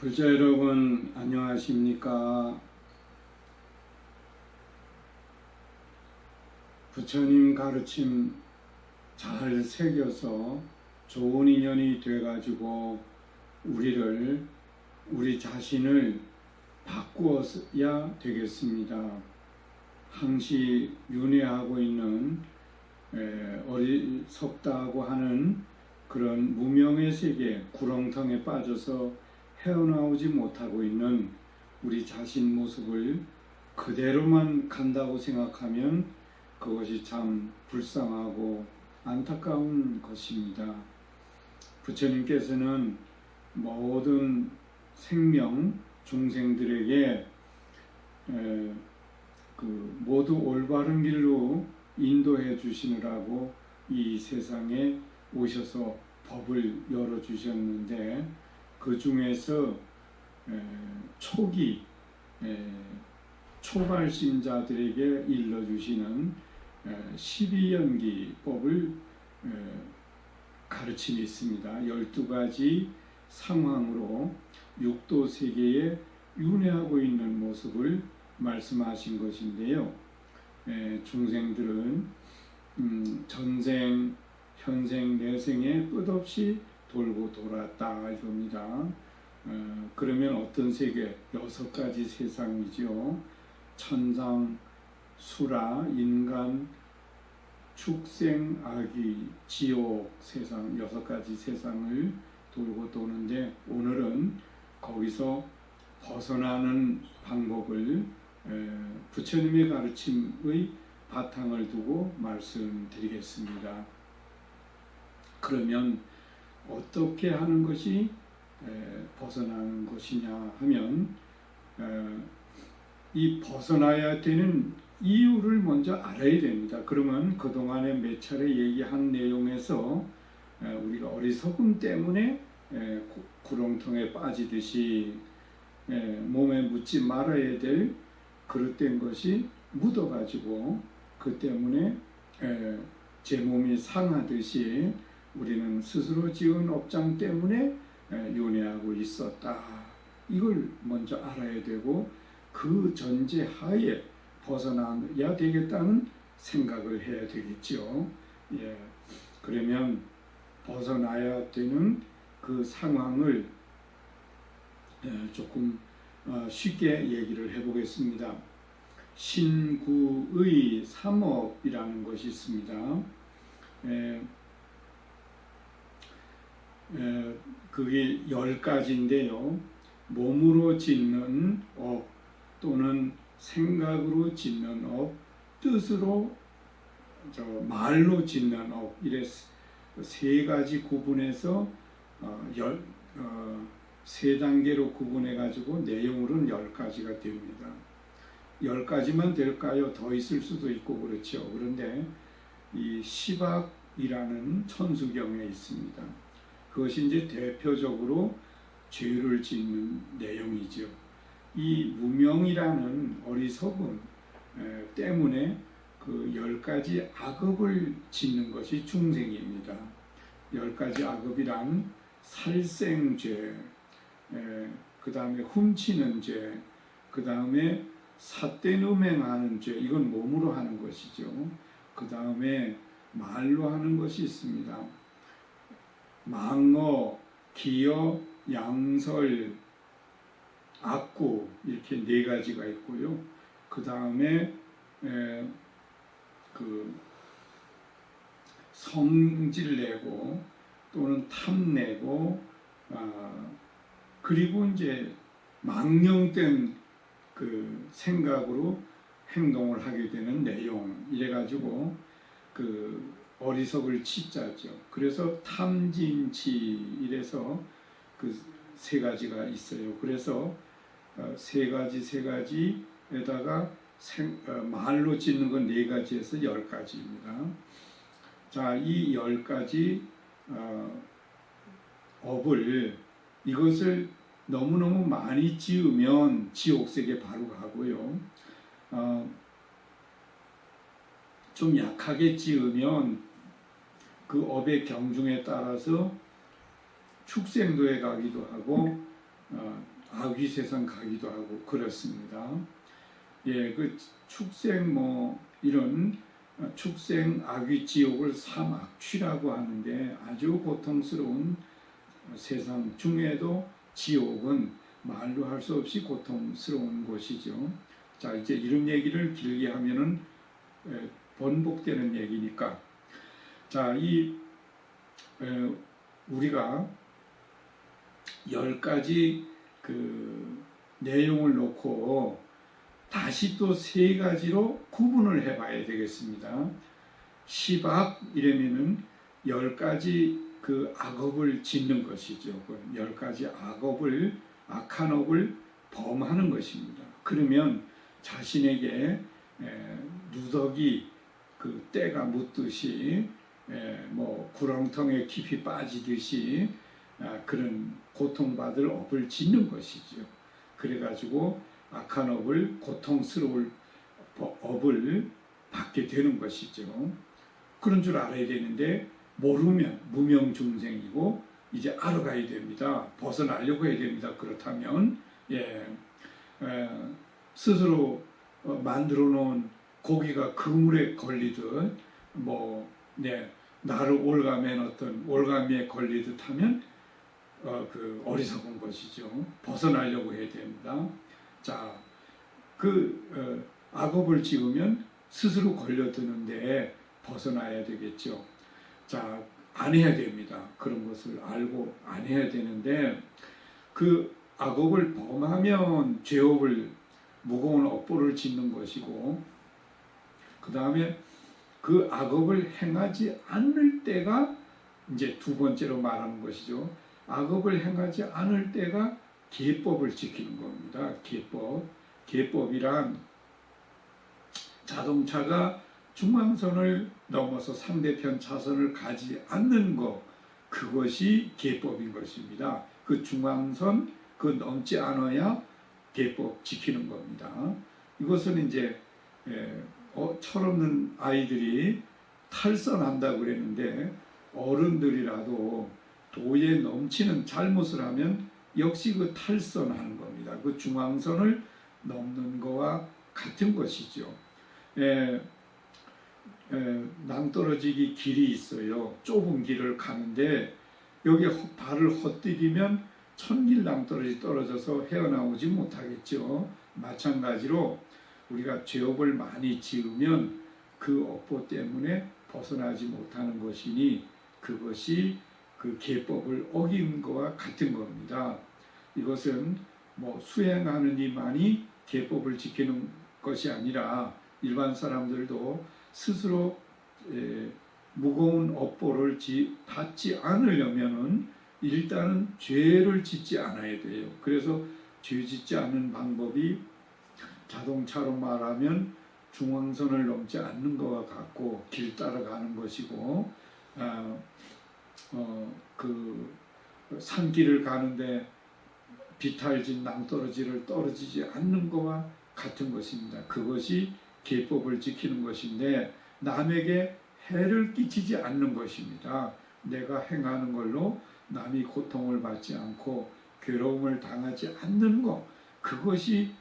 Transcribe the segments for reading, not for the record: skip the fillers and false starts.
불자 여러분 안녕하십니까? 부처님 가르침 잘 새겨서 좋은 인연이 돼가지고 우리 자신을 바꾸어야 되겠습니다. 항시 윤회하고 있는 어리석다고 하는 그런 무명의 세계 구렁텅에 빠져서 헤어나오지 못하고 있는 우리 자신 모습을 그대로만 간다고 생각하면 그것이 참 불쌍하고 안타까운 것입니다. 부처님께서는 모든 생명 중생들에게 모두 올바른 길로 인도해 주시느라고 이 세상에 오셔서 법을 열어주셨는데 그 중에서 초발심자들에게 일러주시는 12연기법을 가르침이 있습니다. 12가지 상황으로 육도 세계에 윤회하고 있는 모습을 말씀하신 것인데요. 중생들은 전생, 현생, 내생에 끝없이 돌고 돌았다 이겁니다. 그러면 어떤 세계? 6가지 세상이죠. 천상, 수라, 인간, 축생, 아귀, 지옥 세상 6가지 세상을 돌고 도는데 오늘은 거기서 벗어나는 방법을 부처님의 가르침의 바탕을 두고 말씀드리겠습니다. 그러면 어떻게 하는 것이 벗어나는 것이냐 하면 이 벗어나야 되는 이유를 먼저 알아야 됩니다. 그러면 그동안에 몇 차례 얘기한 내용에서 우리가 어리석음 때문에 구렁텅에 빠지듯이 몸에 묻지 말아야 될 그릇된 것이 묻어가지고 그 때문에 제 몸이 상하듯이 우리는 스스로 지은 업장 때문에 윤회하고 있었다. 이걸 먼저 알아야 되고 그 전제하에 벗어나야 되겠다는 생각을 해야 되겠죠. 그러면 벗어나야 되는 그 상황을 조금 쉽게 얘기를 해보겠습니다. 신구의 삼업이라는 것이 있습니다. 그게 10가지인데요. 몸으로 짓는 업 또는 생각으로 짓는 업, 뜻으로 말로 짓는 업 이래 3가지 구분해서 3단계로 구분해 가지고 내용으로는 10가지가 됩니다. 10가지만 될까요? 더 있을 수도 있고 그렇죠. 그런데 이 시박이라는 천수경에 있습니다. 그것이 이제 대표적으로 죄를 짓는 내용이죠. 이 무명이라는 어리석음 때문에 그 10가지 악업을 짓는 것이 중생입니다. 10가지 악업이란 살생죄, 그 다음에 훔치는 죄, 그 다음에 삿된 음행하는 죄, 이건 몸으로 하는 것이죠. 그 다음에 말로 하는 것이 있습니다. 망어, 기어, 양설, 악구 이렇게 4가지가 있고요. 그 다음에 성질내고 또는 탐내고 그리고 이제 망령된 그 생각으로 행동을 하게 되는 내용 이래가지고 그 어리석을 치자죠. 그래서 탐진치 이래서 그 3가지가 있어요. 그래서 3가지에다가 말로 짓는 건 4가지에서 10가지입니다. 자, 이 10가지 업을 이것을 너무너무 많이 지으면 지옥세계 바로 가고요. 좀 약하게 지으면 그 업의 경중에 따라서 축생도에 가기도 하고 악귀 세상 가기도 하고 그렇습니다. 예, 그 축생 이런 축생 악귀 지옥을 삼악취라고 하는데 아주 고통스러운 세상 중에도 지옥은 말로 할 수 없이 고통스러운 곳이죠. 자, 이제 이런 얘기를 길게 하면은 번복되는 얘기니까. 자, 우리가 10가지 그 내용을 놓고 다시 또 3가지로 구분을 해봐야 되겠습니다. 시박 이러면은 10가지 그 악업을 짓는 것이죠. 10가지 악한 업을 범하는 것입니다. 그러면 자신에게 누더기 그 때가 묻듯이 구렁텅에 깊이 빠지듯이 그런 고통받을 업을 짓는 것이죠. 그래가지고 악한 업을 고통스러울 업을 받게 되는 것이죠. 그런 줄 알아야 되는데 모르면 무명중생이고 이제 알아가야 됩니다. 벗어나려고 해야 됩니다. 그렇다면 스스로 만들어 놓은 고기가 그물에 걸리듯 나를 올가미에 걸리듯 하면 그 어리석은 것이죠. 벗어나려고 해야 됩니다. 자, 악업을 지으면 스스로 걸려드는데 벗어나야 되겠죠. 자, 안 해야 됩니다. 그런 것을 알고 안 해야 되는데 그 악업을 범하면 죄업을 무거운 업보를 짓는 것이고 그 다음에 그 악업을 행하지 않을 때가 이제 2번째로 말하는 것이죠. 악업을 행하지 않을 때가 계법을 지키는 겁니다. 계법이란 자동차가 중앙선을 넘어서 상대편 차선을 가지 않는 것, 그것이 계법인 것입니다. 그 중앙선 넘지 않아야 계법 지키는 겁니다. 이것은 이제 철없는 아이들이 탈선한다고 그랬는데 어른들이라도 도에 넘치는 잘못을 하면 역시 그 탈선하는 겁니다. 그 중앙선을 넘는 거와 같은 것이죠. 낭떠러지기 길이 있어요. 좁은 길을 가는데 여기 발을 헛디디면 천길 낭떠러지 떨어져서 헤어나오지 못하겠죠. 마찬가지로 우리가 죄업을 많이 지으면 그 업보 때문에 벗어나지 못하는 것이니 그것이 그 계법을 어긴 것과 같은 겁니다. 이것은 수행하는 이만이 계법을 지키는 것이 아니라 일반 사람들도 스스로 무거운 업보를 받지 않으려면은 일단은 죄를 짓지 않아야 돼요. 그래서 죄 짓지 않는 방법이 자동차로 말하면 중앙선을 넘지 않는 것과 같고 길 따라가는 것이고 그 산길을 가는데 비탈진 낭떠러지를 떨어지지 않는 것과 같은 것입니다. 그것이 계법을 지키는 것인데 남에게 해를 끼치지 않는 것입니다. 내가 행하는 걸로 남이 고통을 받지 않고 괴로움을 당하지 않는 것, 그것이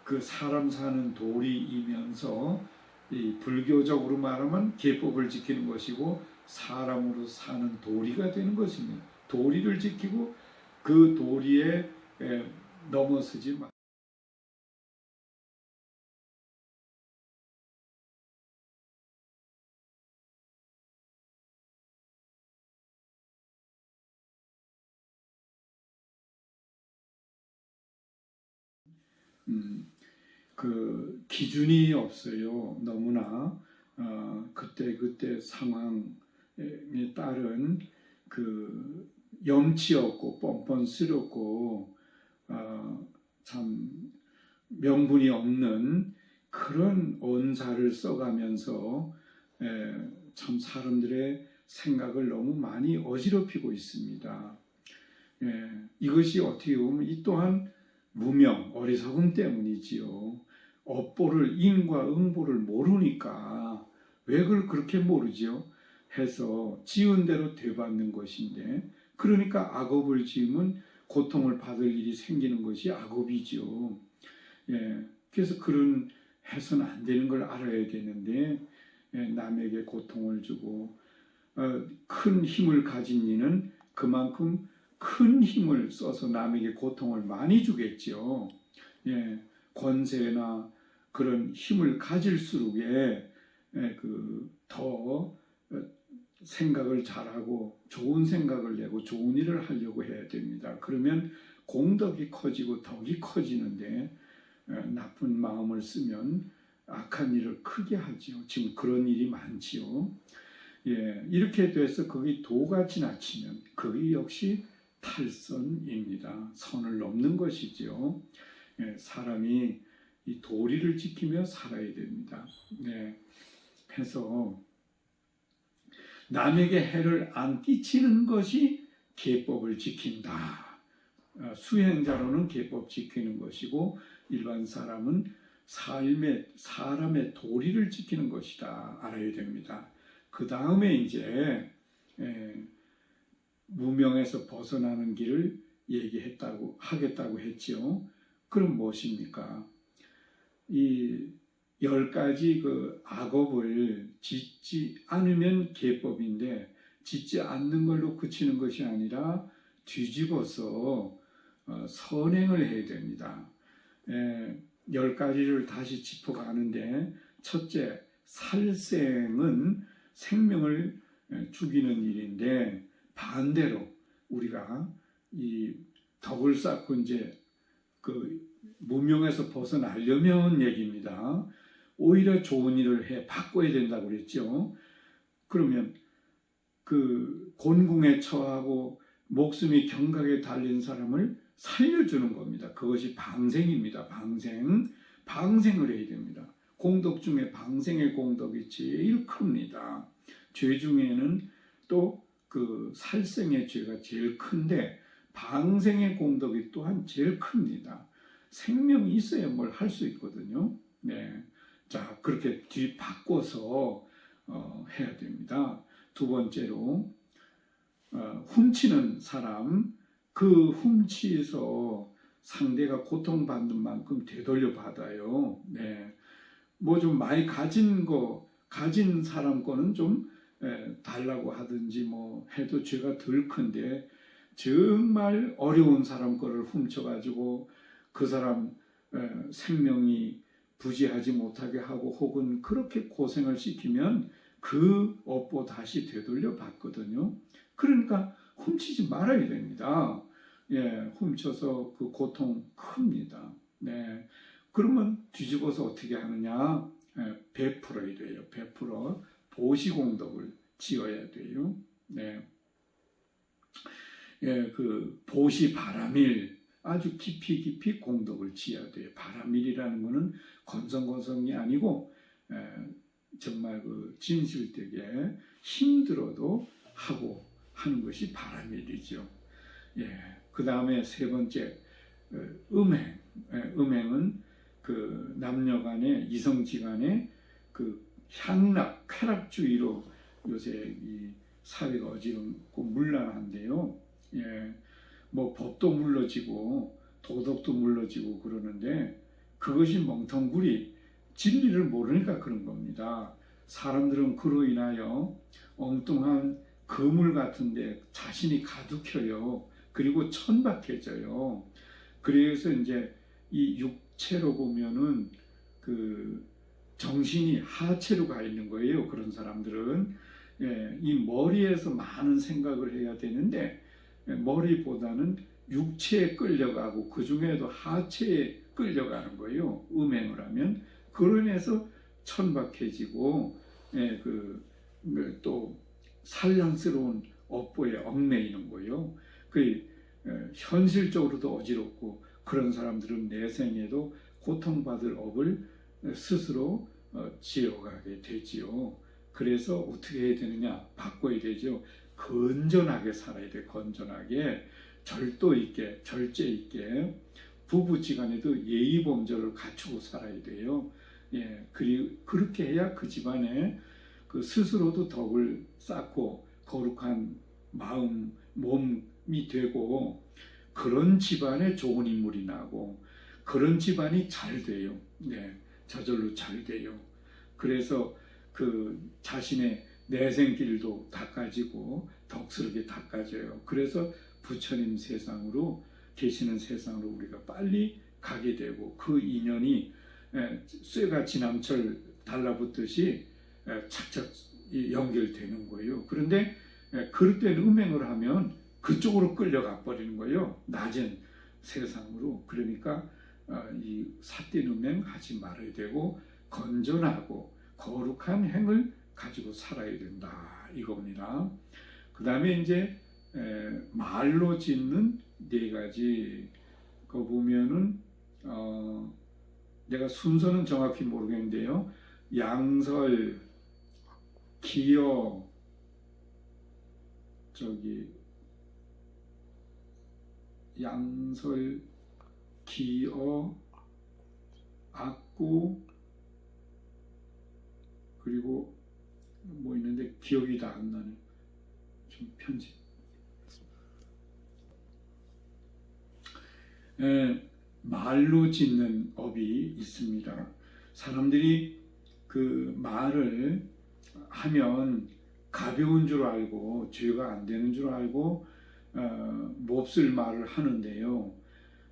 그 사람 사는 도리이면서 이 불교적으로 말하면 계법을 지키는 것이고 사람으로 사는 도리가 되는 것입니다. 도리를 지키고 그 도리에 넘어서지 마. 그 기준이 없어요. 너무나 그때 상황에 따른 그 염치 없고 뻔뻔스럽고 참 명분이 없는 그런 언사를 써가면서 참 사람들의 생각을 너무 많이 어지럽히고 있습니다. 이것이 어떻게 보면 이 또한 무명, 어리석음 때문이지요. 업보를, 인과 응보를 모르니까 왜 그걸 그렇게 모르지요? 해서 지은 대로 되받는 것인데, 그러니까 악업을 지으면 고통을 받을 일이 생기는 것이 악업이죠. 예, 그래서 그런 해서는 안 되는 걸 알아야 되는데 남에게 고통을 주고 큰 힘을 가진 이는 그만큼 큰 힘을 써서 남에게 고통을 많이 주겠죠. 예, 권세나 그런 힘을 가질수록에 더 생각을 잘하고 좋은 생각을 내고 좋은 일을 하려고 해야 됩니다. 그러면 공덕이 커지고 덕이 커지는데 나쁜 마음을 쓰면 악한 일을 크게 하지요. 지금 그런 일이 많지요. 예, 이렇게 돼서 거기 도가 지나치면 그게 역시 탈선입니다. 선을 넘는 것이지요. 예, 사람이 이 도리를 지키며 살아야 됩니다. 네, 해서 남에게 해를 안 끼치는 것이 계법을 지킨다. 수행자로는 계법 지키는 것이고 일반 사람은 사람의 도리를 지키는 것이다. 알아야 됩니다. 그 다음에 이제 무명에서 벗어나는 길을 하겠다고 했지요. 그럼 무엇입니까? 이 10가지 그 악업을 짓지 않으면 계법인데 짓지 않는 걸로 그치는 것이 아니라 뒤집어서 선행을 해야 됩니다. 10가지를 다시 짚어가는데 첫째, 살생은 생명을 죽이는 일인데 반대로 우리가 이 덕을 쌓고 이제 그 무명에서 벗어나려면 얘기입니다. 오히려 좋은 일을 바꿔야 된다고 그랬죠. 그러면 그 곤궁에 처하고 목숨이 경각에 달린 사람을 살려주는 겁니다. 그것이 방생입니다. 방생을 해야 됩니다. 공덕 중에 방생의 공덕이 제일 큽니다. 죄 중에는 또 그 살생의 죄가 제일 큰데 방생의 공덕이 또한 제일 큽니다. 생명이 있어야 뭘 할 수 있거든요. 네, 자 그렇게 바꿔서 해야 됩니다. 두 번째로 훔치는 사람, 그 훔치에서 상대가 고통받는 만큼 되돌려 받아요. 네, 뭐 좀 많이 가진 사람 거는 좀 달라고 하든지 뭐 해도 죄가 덜 큰데 정말 어려운 사람 거를 훔쳐가지고 그 사람 생명이 부지하지 못하게 하고 혹은 그렇게 고생을 시키면 그 업보 다시 되돌려 받거든요. 그러니까 훔치지 말아야 됩니다. 예, 훔쳐서 그 고통 큽니다. 네, 그러면 뒤집어서 어떻게 하느냐? 베풀어야 돼요. 베풀어 보시공덕을 지어야 돼요. 네, 예, 그 보시바라밀 아주 깊이 공덕을 지어야 돼요. 바라밀이라는 것은 건성건성이 아니고 정말 그 진실되게 힘들어도 하고 하는 것이 바라밀이죠. 예, 그 다음에 세 번째 음행. 음행은 그 남녀간의 이성지간의 그 향락, 쾌락주의로 요새 이 사회가 어지럽고 문란한데요. 예, 뭐 법도 물러지고 도덕도 물러지고 그러는데 그것이 멍텅구리 진리를 모르니까 그런 겁니다. 사람들은 그로 인하여 엉뚱한 그물 같은데 자신이 가득혀요. 그리고 천박해져요. 그래서 이제 이 육체로 보면은 그 정신이 하체로 가 있는 거예요. 그런 사람들은 이 머리에서 많은 생각을 해야 되는데 머리보다는 육체에 끌려가고 그 중에도 하체에 끌려가는 거예요. 음행을 하면 그로 인해서 천박해지고 또 산란스러운 업보에 얽매이는 거예요. 현실적으로도 어지럽고 그런 사람들은 내생에도 고통받을 업을 스스로 지어가게 되지요. 그래서 어떻게 해야 되느냐? 바꿔야 되죠. 건전하게 살아야 돼. 건전하게 절도 있게 절제 있게 부부지간에도 예의범절을 갖추고 살아야 돼요. 예, 그렇게 해야 그 집안에 그 스스로도 덕을 쌓고 거룩한 마음, 몸이 되고 그런 집안에 좋은 인물이 나고 그런 집안이 잘 돼요. 네, 저절로 잘 돼요. 그래서 그 자신의 내생길도 닦아지고 덕스럽게 닦아져요. 그래서 부처님 세상으로 계시는 세상으로 우리가 빨리 가게 되고 그 인연이 쇠가 지남철 달라붙듯이 착착 연결되는 거예요. 그런데 그릇된 음행을 하면 그쪽으로 끌려가 버리는 거예요. 낮은 세상으로. 그러니까 이 삿된 음행 하지 말아야 되고 건전하고 거룩한 행을 가지고 살아야 된다 이겁니다. 그 다음에 이제 말로 짓는 네 가지 거 보면은 내가 순서는 정확히 모르겠는데요. 양설, 기여, 양설, 기어, 악구, 그리고 뭐 있는데 기억이 다 안 나네. 좀 편집. 말로 짓는 업이 있습니다. 사람들이 그 말을 하면 가벼운 줄 알고 죄가 안 되는 줄 알고 몹쓸 말을 하는데요.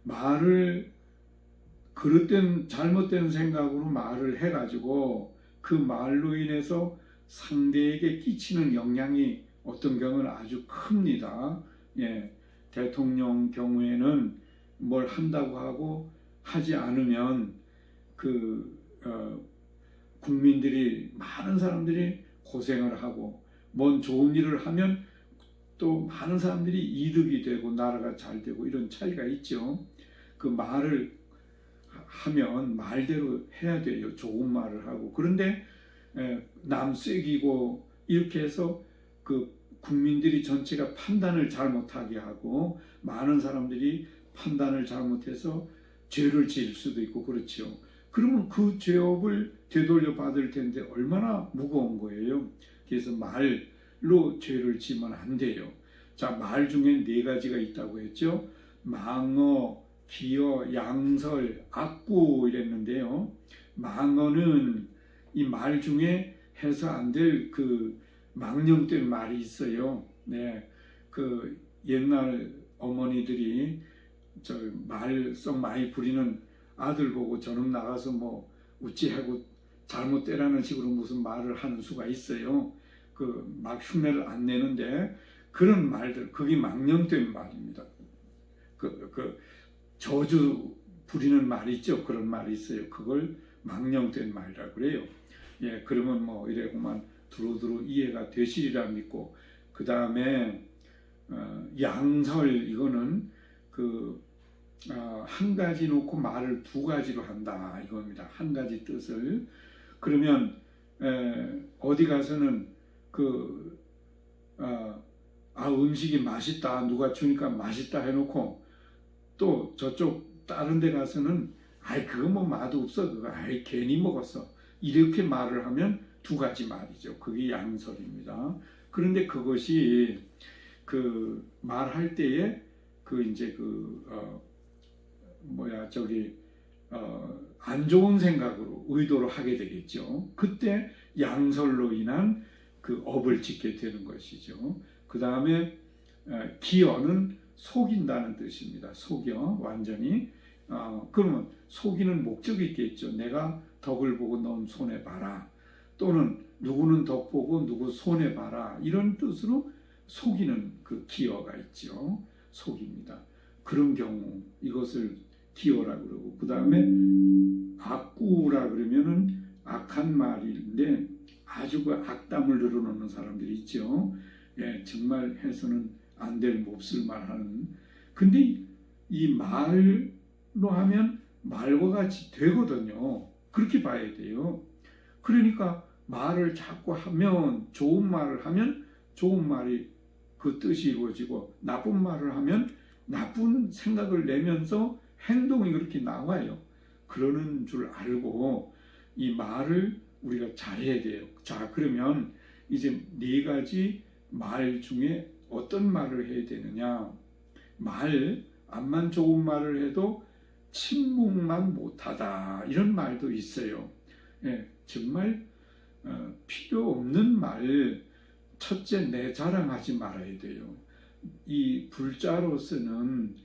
말을 그릇된 잘못된 생각으로 말을 해가지고 그 말로 인해서 상대에게 끼치는 영향이 어떤 경우는 아주 큽니다. 예, 대통령 경우에는 뭘 한다고 하고 하지 않으면 국민들이 많은 사람들이 고생을 하고 뭔 좋은 일을 하면 또 많은 사람들이 이득이 되고 나라가 잘 되고 이런 차이가 있죠. 그 말을 하면 말대로 해야 돼요. 좋은 말을 하고. 그런데 남 쐐기고 이렇게 해서 그 국민들이 전체가 판단을 잘못하게 하고 많은 사람들이 판단을 잘못해서 죄를 지을 수도 있고 그렇죠. 그러면 그 죄업을 되돌려 받을 텐데 얼마나 무거운 거예요. 그래서 말로 죄를 지면 안 돼요. 자, 말 중에 네 가지가 있다고 했죠. 망어, 기어, 양설, 악구 이랬는데요. 망어는 이 말 중에 해서 안 될 그 망령된 말이 있어요. 네, 그 옛날 어머니들이 저 말썽 많이 부리는 아들 보고 저놈 나가서 뭐 우찌하고 잘못되라는 식으로 무슨 말을 하는 수가 있어요. 그 막 흉내를 안 내는데 그런 말들, 그게 망령된 말입니다. 그 저주 부리는 말 있죠. 그런 말이 있어요. 그걸 망령된 말이라고 그래요. 예, 그러면 뭐 이래고만 두루두루 이해가 되시리라 믿고, 그 다음에 양설, 이거는 한 가지 놓고 말을 두 가지로 한다 이겁니다. 한 가지 뜻을. 그러면 어디 가서는 음식이 맛있다, 누가 주니까 맛있다 해놓고 또 저쪽 다른 데 가서는 그거 뭐 맛없어, 그거 괜히 먹었어, 이렇게 말을 하면 두 가지 말이죠. 그게 양설입니다. 그런데 그것이 말할 때에 안 좋은 생각으로 의도로 하게 되겠죠. 그때 양설로 인한 그 업을 짓게 되는 것이죠. 그 다음에 기어는 속인다는 뜻입니다. 속여, 완전히. 그러면 속이는 목적이 있겠죠. 내가 덕을 보고 넌 손해봐라, 또는 누구는 덕 보고 누구 손해봐라, 이런 뜻으로 속이는 그 기어가 있죠. 속입니다. 그런 경우 이것을 기어라고 그러고, 그 다음에 악구라 그러면은 악한 말인데 아주 그 악담을 늘어놓는 사람들이 있죠. 예, 정말 해서는 안 될 몹쓸 말하는. 근데 이 말로 하면 말과 같이 되거든요. 그렇게 봐야 돼요. 그러니까 말을 자꾸 하면, 좋은 말을 하면 좋은 말이 그 뜻이 이루어지고, 나쁜 말을 하면 나쁜 생각을 내면서 행동이 그렇게 나와요. 그러는 줄 알고 이 말을 우리가 잘해야 돼요. 자, 그러면 이제 네 가지 말 중에 어떤 말을 해야 되느냐. 말 암만 좋은 말을 해도 침묵만 못하다 이런 말도 있어요. 예, 정말 필요 없는 말, 첫째 내 자랑하지 말아야 돼요. 이 불자로서는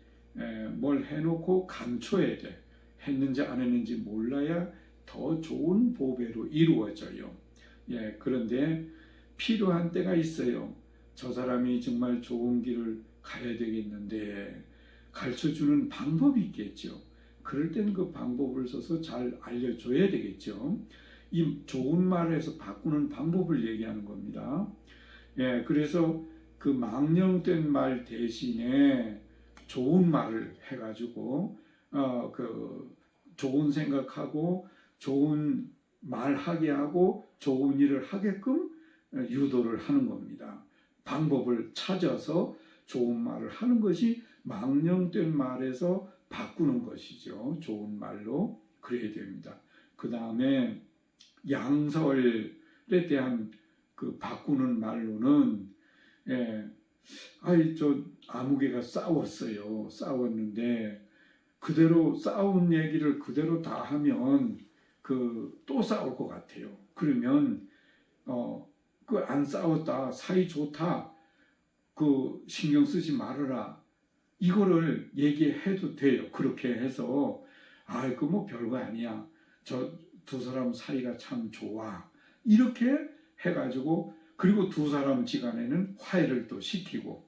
뭘 해놓고 감춰야 돼. 했는지 안 했는지 몰라야 더 좋은 보배로 이루어져요. 예, 그런데 필요한 때가 있어요. 저 사람이 정말 좋은 길을 가야 되겠는데 가르쳐주는 방법이 있겠죠. 그럴 때는 그 방법을 써서 잘 알려줘야 되겠죠. 이 좋은 말을 해서 바꾸는 방법을 얘기하는 겁니다. 예, 그래서 그 망령된 말 대신에 좋은 말을 해가지고 그 좋은 생각하고 좋은 말하게 하고 좋은 일을 하게끔 유도를 하는 겁니다. 방법을 찾아서 좋은 말을 하는 것이 망령된 말에서 바꾸는 것이죠. 좋은 말로 그래야 됩니다. 그 다음에 양설에 대한 그 바꾸는 말로는 저 아무개가 싸웠어요. 싸웠는데 그대로 싸운 얘기를 그대로 다 하면 또 싸울 것 같아요. 그러면 그 안 싸웠다, 사이 좋다, 그 신경 쓰지 말아라. 이거를 얘기해도 돼요. 그렇게 해서 그 뭐 별거 아니야. 저 두 사람 사이가 참 좋아. 이렇게 해가지고 그리고 두 사람 지간에는 화해를 또 시키고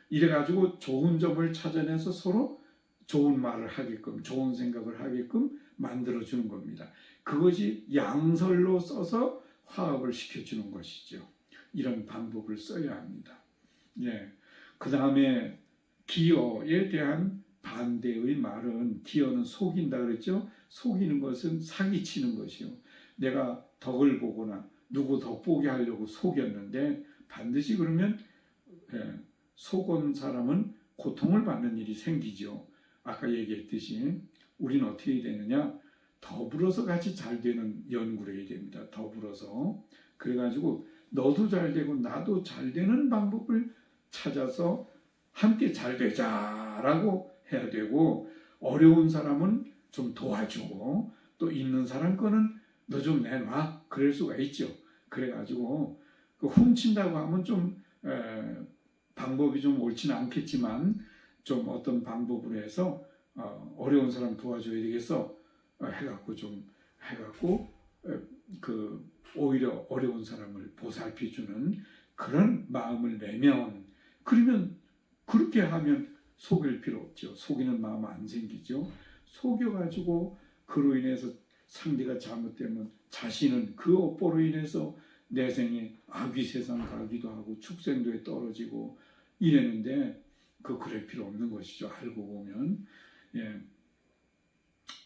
이래가지고 좋은 점을 찾아내서 서로 좋은 말을 하게끔 좋은 생각을 하게끔 만들어주는 겁니다. 그것이 양설로 써서 화합을 시켜주는 것이죠. 이런 방법을 써야 합니다. 예. 그 다음에 기어에 대한 반대의 말은 기어는 속인다 그랬죠. 속이는 것은 사기치는 것이요. 내가 덕을 보거나 누구 덕보게 하려고 속였는데 반드시 그러면 속은 사람은 고통을 받는 일이 생기죠. 아까 얘기했듯이 우리는 어떻게 되느냐, 더불어서 같이 잘 되는 연구를 해야 됩니다. 더불어서. 그래가지고 너도 잘 되고 나도 잘 되는 방법을 찾아서 함께 잘 되자라고 해야 되고, 어려운 사람은 좀 도와주고 또 있는 사람 거는 너 좀 내놔 그럴 수가 있죠. 그래가지고 훔친다고 하면 좀 방법이 좀 옳지는 않겠지만 좀 어떤 방법으로 해서 어려운 사람 도와줘야 되겠어 해갖고 오히려 어려운 사람을 보살펴주는 그런 마음을 내면, 그러면 그렇게 하면 속일 필요 없죠. 속이는 마음 안 생기죠. 속여가지고 그로 인해서 상대가 잘못되면 자신은 그 업보로 인해서 내생에 악귀 세상 가기도 하고 축생도에 떨어지고 이랬는데 그럴 필요 없는 것이죠. 알고 보면. 예.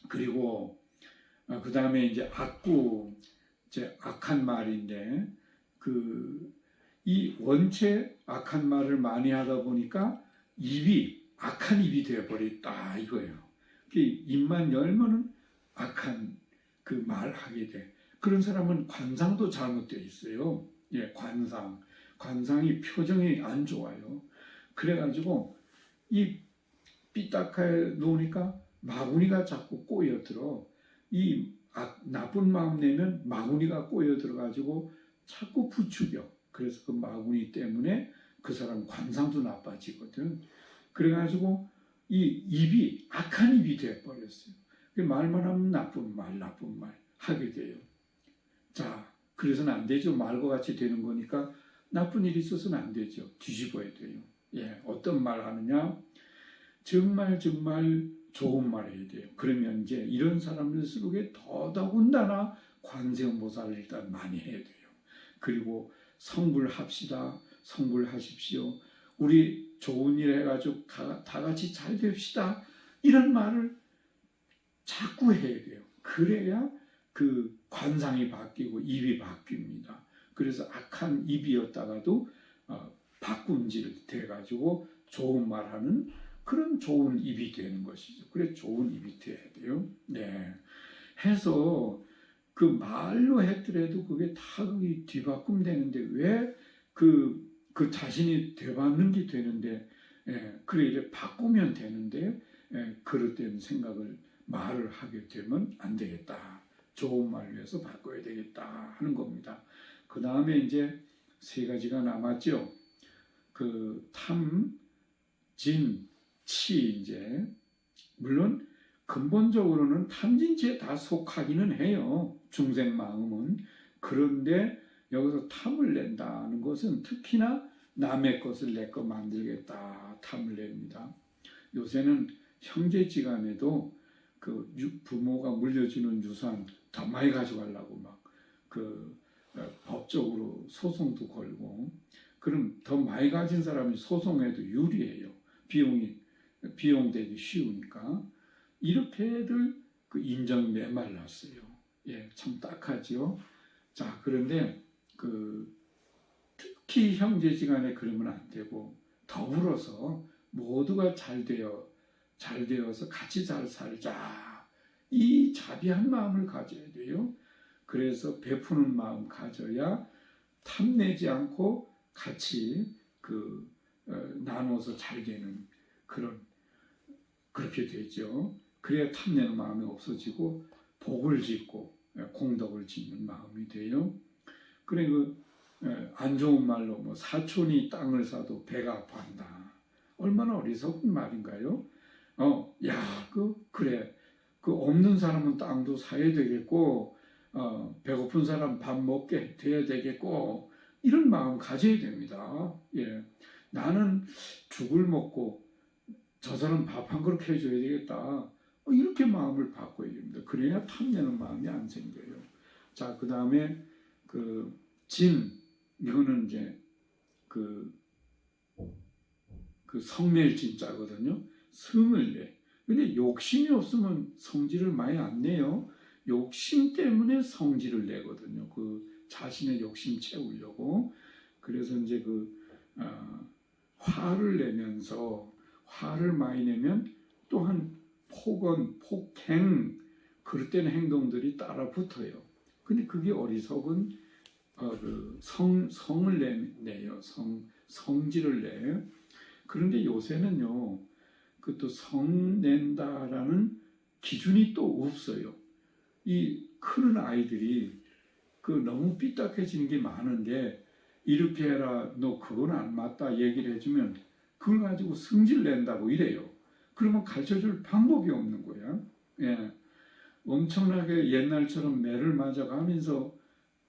그리고 그 다음에 이제 악구, 악한 말인데 이 원체 악한 말을 많이 하다 보니까 입이 악한 입이 되어버렸다 이거예요. 입만 열면은 악한 그 말하게 돼. 그런 사람은 관상도 잘못되어 있어요. 예, 관상이 표정이 안 좋아요. 그래가지고 이 삐딱해 놓으니까 마구니가 자꾸 꼬여들어. 이 나쁜 마음 내면 마구니가 꼬여들어가지고 자꾸 부추겨. 그래서 그 마구니 때문에 그 사람 관상도 나빠지거든. 그래가지고 이 입이 악한 입이 되어버렸어요. 말만 하면 나쁜 말 하게 돼요. 자, 그래서는 안 되죠. 말과 같이 되는 거니까 나쁜 일이 있어서는 안 되죠. 뒤집어야 돼요. 예, 어떤 말 하느냐? 정말 좋은 말 해야 돼요. 그러면 이제 이런 사람들에게 더더군다나 관세음보살을 일단 많이 해야 돼요. 그리고 성불합시다. 성불하십시오. 우리 좋은 일 해가지고 다 같이 잘 됩시다. 이런 말을 자꾸 해야 돼요. 그래야 그 관상이 바뀌고 입이 바뀝니다. 그래서 악한 입이었다가도 바꾼질 돼가지고 좋은 말하는 그런 좋은 입이 되는 것이죠. 그래 좋은 입이 돼야 돼요. 네. 해서 그 말로 했더라도 그게 다 뒤바꿈 되는데 왜 그 자신이 되받는 게 되는데 그래 이래 바꾸면 되는데 그릇된 생각을 말을 하게 되면 안 되겠다. 좋은 말로 해서 바꿔야 되겠다 하는 겁니다. 그 다음에 이제 세 가지가 남았죠. 그 탐, 진, 치 이제 물론 근본적으로는 탐진치에 다 속하기는 해요. 중생 마음은. 그런데 여기서 탐을 낸다는 것은 특히나 남의 것을 내 거 만들겠다 탐을 냅니다. 요새는 형제지간에도 그 부모가 물려주는 유산 더 많이 가져가려고 막 그 법적으로 소송도 걸고 그럼 더 많이 가진 사람이 소송해도 유리해요. 비용 되기 쉬우니까 이렇게들 그 인정이 메말랐어요. 참 딱하지요. 자, 그런데 그 특히 형제지간에 그러면 안 되고 더불어서 모두가 잘 되어서 같이 잘 살자. 이 자비한 마음을 가져야 돼요. 그래서 베푸는 마음 가져야 탐내지 않고 같이 나눠서 잘 되는 그렇게 되죠. 그래야 탐내는 마음이 없어지고 복을 짓고 공덕을 짓는 마음이 돼요. 그래 안 좋은 말로 뭐 사촌이 땅을 사도 배가 아파한다. 얼마나 어리석은 말인가요? 그래. 그 없는 사람은 땅도 사야 되겠고, 배고픈 사람 밥 먹게 돼야 되겠고, 이런 마음 가져야 됩니다. 나는 죽을 먹고 저 사람 밥 한 그릇 해줘야 되겠다. 이렇게 마음을 바꿔야 됩니다. 그래야 탐내는 마음이 안 생겨요. 자, 그 다음에 이거는 이제 그 성낼 진자거든요. 성을 내. 근데 욕심이 없으면 성질을 많이 안 내요. 욕심 때문에 성질을 내거든요. 그 자신의 욕심 채우려고. 그래서 이제 화를 내면서 화를 많이 내면 또한 폭언, 폭행, 그럴 때는 행동들이 따라 붙어요. 근데 그게 어리석은 성을 내요. 성질을 내. 그런데 요새는요, 또 성낸다라는 기준이 또 없어요. 이 크는 아이들이 너무 삐딱해지는 게 많은데, 이렇게 해라, 너 그건 안 맞다 얘기를 해주면, 그걸 가지고 성질 낸다고 이래요. 그러면 가르쳐줄 방법이 없는 거야. 엄청나게 옛날처럼 매를 맞아가면서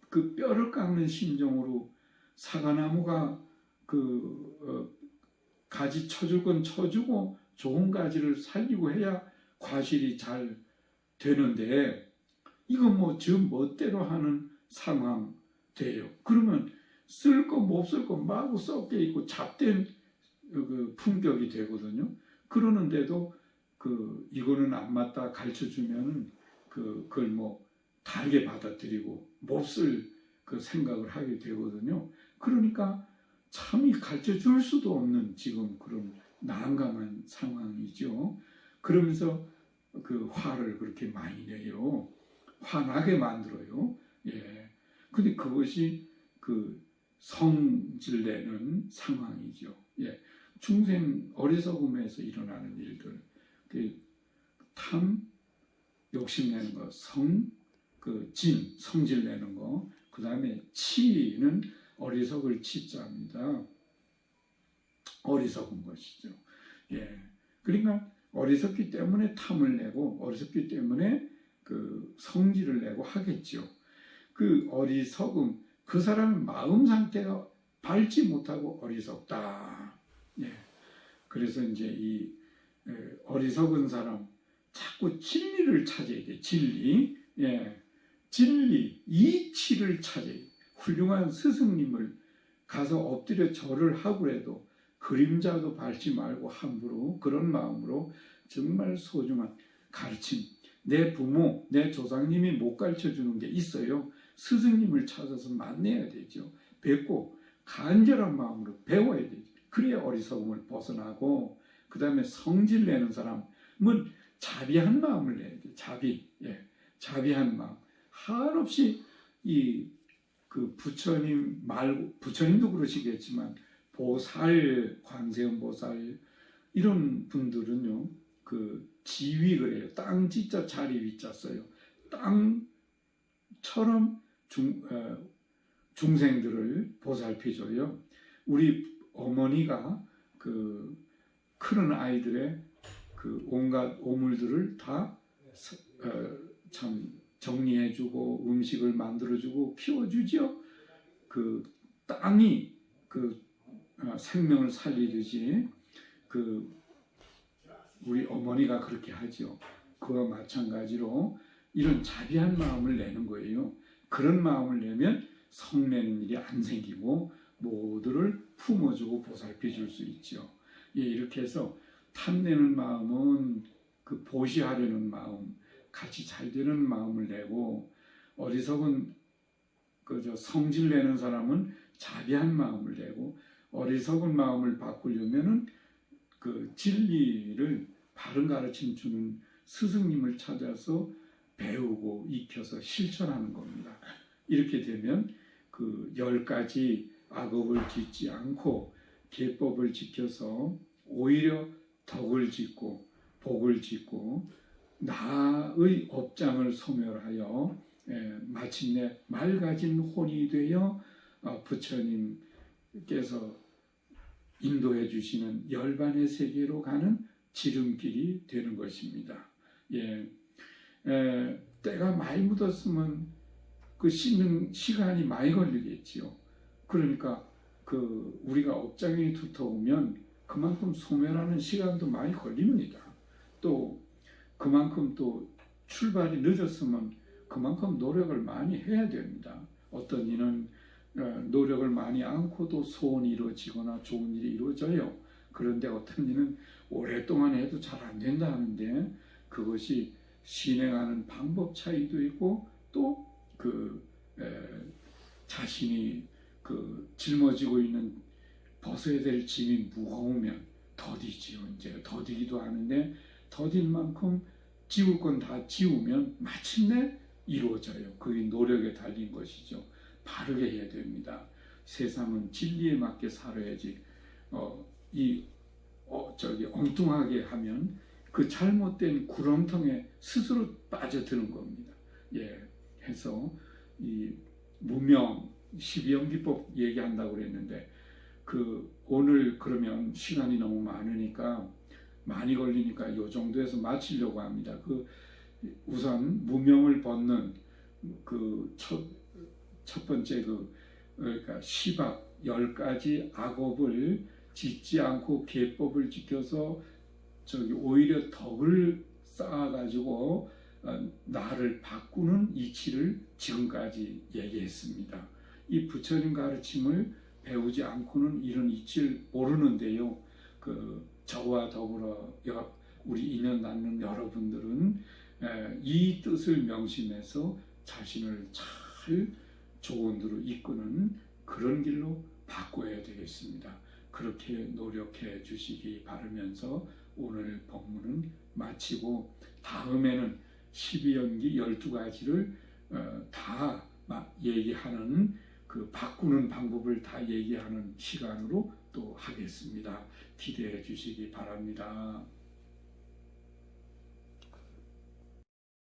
그 뼈를 깎는 심정으로 사과나무가 가지 쳐줄 건 쳐주고 좋은 가지를 살리고 해야 과실이 잘 되는데 이거 저 멋대로 하는 상황 돼요. 그러면 쓸 거 못 쓸 거 마구 썩게 있고 잡된 품격이 되거든요. 그러는데도 이거는 안 맞다 가르쳐 주면은 그걸 다르게 받아들이고 못 쓸 생각을 하게 되거든요. 그러니까 참이 가르쳐 줄 수도 없는 지금 그런 난감한 상황이죠. 그러면서 화를 그렇게 많이 내요. 화나게 만들어요. 근데 그것이 성질내는 상황이죠. 중생 어리석음에서 일어나는 일들, 탐, 욕심내는 거, 성질내는 거, 그 다음에 치는 어리석을 치자입니다. 어리석은 것이죠. 그러니까 어리석기 때문에 탐을 내고 어리석기 때문에 성질을 내고 하겠죠. 어리석음, 그 사람의 마음 상태가 밝지 못하고 어리석다. 그래서 이제 이 어리석은 사람 자꾸 진리를 찾아야 돼. 진리, 이치를 찾아야 돼. 훌륭한 스승님을 가서 엎드려 절을 하고 해도 그림자도 밟지 말고 함부로 그런 마음으로 정말 소중한 가르침. 내 부모, 내 조상님이 못 가르쳐 주는 게 있어요. 스승님을 찾아서 만나야 되죠. 뵙고 간절한 마음으로 배워야 되죠. 그래야 어리석음을 벗어나고 그 다음에 성질 내는 사람은 자비한 마음을 내야 돼요. 자비한 마음. 한없이 부처님 말고 부처님도 그러시겠지만 보살, 관세음 보살 이런 분들은요, 그 지위 그래요. 땅 지자 자리 위자 써요. 땅처럼 중생들을 보살펴줘요. 우리 어머니가 그 크는 아이들의 그 온갖 오물들을 다 참 정리해주고 음식을 만들어주고 키워주죠. 그 땅이 그 생명을 살리듯이 그 우리 어머니가 그렇게 하죠. 그와 마찬가지로 이런 자비한 마음을 내는 거예요. 그런 마음을 내면 성내는 일이 안 생기고 모두를 품어주고 보살펴줄 수 있죠. 예, 이렇게 해서 탐내는 마음은 그 보시하려는 마음, 같이 잘 되는 마음을 내고, 어리석은 그저 성질 내는 사람은 자비한 마음을 내고, 어리석은 마음을 바꾸려면은 그 진리를 바른 가르침 주는 스승님을 찾아서 배우고 익혀서 실천하는 겁니다. 이렇게 되면 그 10가지 악업을 짓지 않고 계법을 지켜서 오히려 덕을 짓고 복을 짓고 나의 업장을 소멸하여 마침내 맑아진 혼이 되어 부처님께서 인도해 주시는 열반의 세계로 가는 지름길이 되는 것입니다. 예, 때가 많이 묻었으면 그 씻는 시간이 많이 걸리겠지요. 그러니까 그 우리가 업장이 두터우면 그만큼 소멸하는 시간도 많이 걸립니다. 또 그만큼 또 출발이 늦었으면 그만큼 노력을 많이 해야 됩니다. 어떤 이는 노력을 많이 않고도 소원이 이루어지거나 좋은 일이 이루어져요. 그런데 어떤 이는 오랫동안 해도 잘 안 된다 하는데 그것이 실행하는 방법 차이도 있고 또 그 자신이 그 짊어지고 있는 벗어야 될 짐이 무거우면 더디지요. 이제 더디기도 하는데 더딘 만큼 지울 건 다 지우면 마침내 이루어져요. 그게 노력에 달린 것이죠. 바르게 해야 됩니다. 세상은 진리에 맞게 살아야지. 엉뚱하게 하면 그 잘못된 구렁텅에 스스로 빠져드는 겁니다. 예, 해서 이 무명 12연기법 얘기한다고 그랬는데 그 오늘 그러면 시간이 너무 많으니까 많이 걸리니까 요 정도에서 마치려고 합니다. 그 우선 무명을 벗는 그 첫 번째 그러니까 시박 10가지 악업을 짓지 않고 계법을 지켜서 오히려 덕을 쌓아가지고 나를 바꾸는 이치를 지금까지 얘기했습니다. 이 부처님 가르침을 배우지 않고는 이런 이치를 모르는데요. 그 저와 더불어 우리 인연 나누는 여러분들은 이 뜻을 명심해서 자신을 잘 좋은 데로 이끄는 그런 길로 바꿔야 되겠습니다. 그렇게 노력해 주시기 바라면서 오늘 법문은 마치고 다음에는 12연기 12가지를 다 얘기하는 그 바꾸는 방법을 다 얘기하는 시간으로 또 하겠습니다. 기대해 주시기 바랍니다.